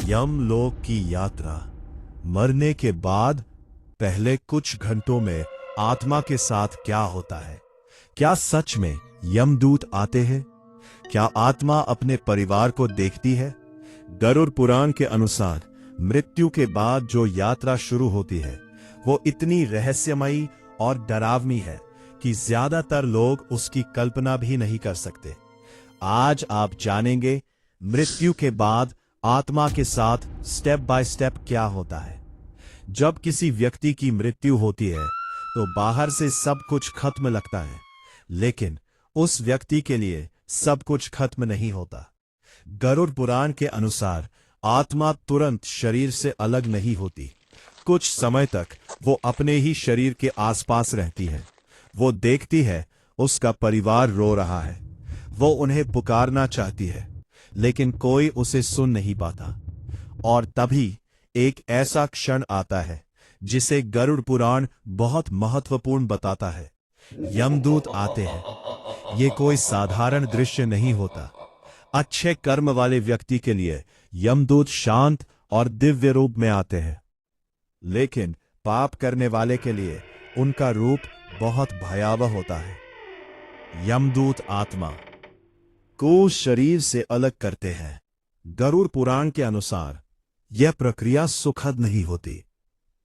यमलोक की यात्रा। मरने के बाद पहले कुछ घंटों में आत्मा के साथ क्या होता है? क्या सच में यमदूत आते हैं? क्या आत्मा अपने परिवार को देखती है? गरुड़ पुराण के अनुसार मृत्यु के बाद जो यात्रा शुरू होती है वो इतनी रहस्यमयी और डरावनी है कि ज्यादातर लोग उसकी कल्पना भी नहीं कर सकते। आज आप जानेंगे मृत्यु के बाद आत्मा के साथ स्टेप बाय स्टेप क्या होता है। जब किसी व्यक्ति की मृत्यु होती है तो बाहर से सब कुछ खत्म लगता है, लेकिन उस व्यक्ति के लिए सब कुछ खत्म नहीं होता। गरुड़ पुराण के अनुसार आत्मा तुरंत शरीर से अलग नहीं होती। कुछ समय तक वो अपने ही शरीर के आसपास रहती है। वो देखती है उसका परिवार रो रहा है, वो उन्हें पुकारना चाहती है, लेकिन कोई उसे सुन नहीं पाता। और तभी एक ऐसा क्षण आता है जिसे गरुड़ पुराण बहुत महत्वपूर्ण बताता है। यमदूत आते हैं। ये कोई साधारण दृश्य नहीं होता। अच्छे कर्म वाले व्यक्ति के लिए यमदूत शांत और दिव्य रूप में आते हैं, लेकिन पाप करने वाले के लिए उनका रूप बहुत भयावह होता है। यमदूत आत्मा को शरीर से अलग करते हैं। गरुड़ पुराण के अनुसार यह प्रक्रिया सुखद नहीं होती।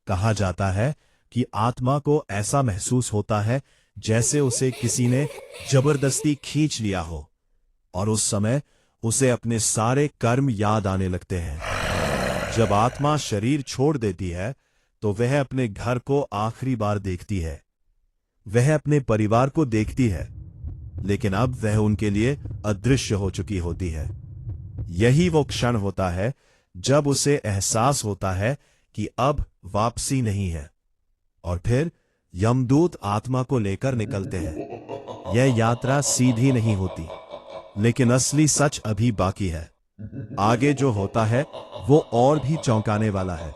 कहा जाता है कि आत्मा को ऐसा महसूस होता है जैसे उसे किसी ने जबरदस्ती खींच लिया हो, और उस समय उसे अपने सारे कर्म याद आने लगते हैं। जब आत्मा शरीर छोड़ देती है तो वह अपने घर को आखिरी बार देखती है। वह अपने परिवार को देखती है, लेकिन अब वह उनके लिए अदृश्य हो चुकी होती है। यही वो क्षण होता है जब उसे एहसास होता है कि अब वापसी नहीं है, और फिर यमदूत आत्मा को लेकर निकलते हैं। यह यात्रा सीधी नहीं होती, लेकिन असली सच अभी बाकी है। आगे जो होता है वो और भी चौंकाने वाला है।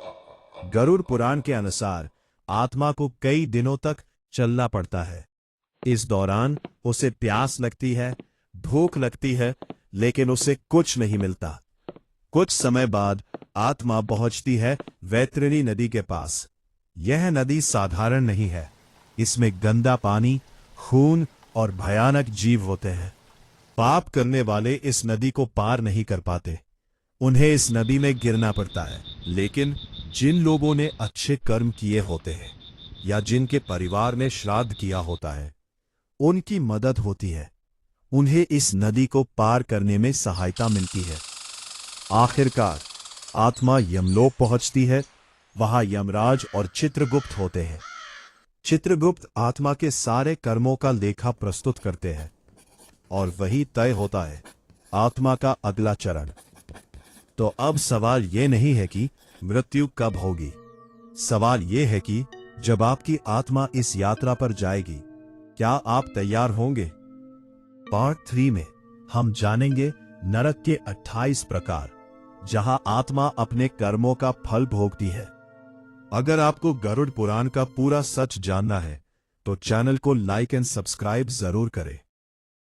गरुड़ पुराण के अनुसार आत्मा को कई दिनों तक चलना पड़ता है। इस दौरान उसे प्यास लगती है, भूख लगती है, लेकिन उसे कुछ नहीं मिलता। कुछ समय बाद आत्मा पहुंचती है वैतरणी नदी के पास। यह नदी साधारण नहीं है। इसमें गंदा पानी, खून और भयानक जीव होते हैं। पाप करने वाले इस नदी को पार नहीं कर पाते। उन्हें इस नदी में गिरना पड़ता है। लेकिन जिन लोगों ने अच्छे कर्म किए होते हैं या जिनके परिवार ने श्राद्ध किया होता है, उनकी मदद होती है। उन्हें इस नदी को पार करने में सहायता मिलती है। आखिरकार आत्मा यमलोक पहुंचती है। वहां यमराज और चित्रगुप्त होते हैं। चित्रगुप्त आत्मा के सारे कर्मों का लेखा प्रस्तुत करते हैं, और वही तय होता है आत्मा का अगला चरण। तो अब सवाल यह नहीं है कि मृत्यु कब होगी। सवाल यह है कि जब आपकी आत्मा इस यात्रा पर जाएगी, क्या आप तैयार होंगे? पार्ट 3 में हम जानेंगे नरक के 28 प्रकार, जहां आत्मा अपने कर्मों का फल भोगती है। अगर आपको गरुड़ पुराण का पूरा सच जानना है तो चैनल को लाइक एंड सब्सक्राइब जरूर करें।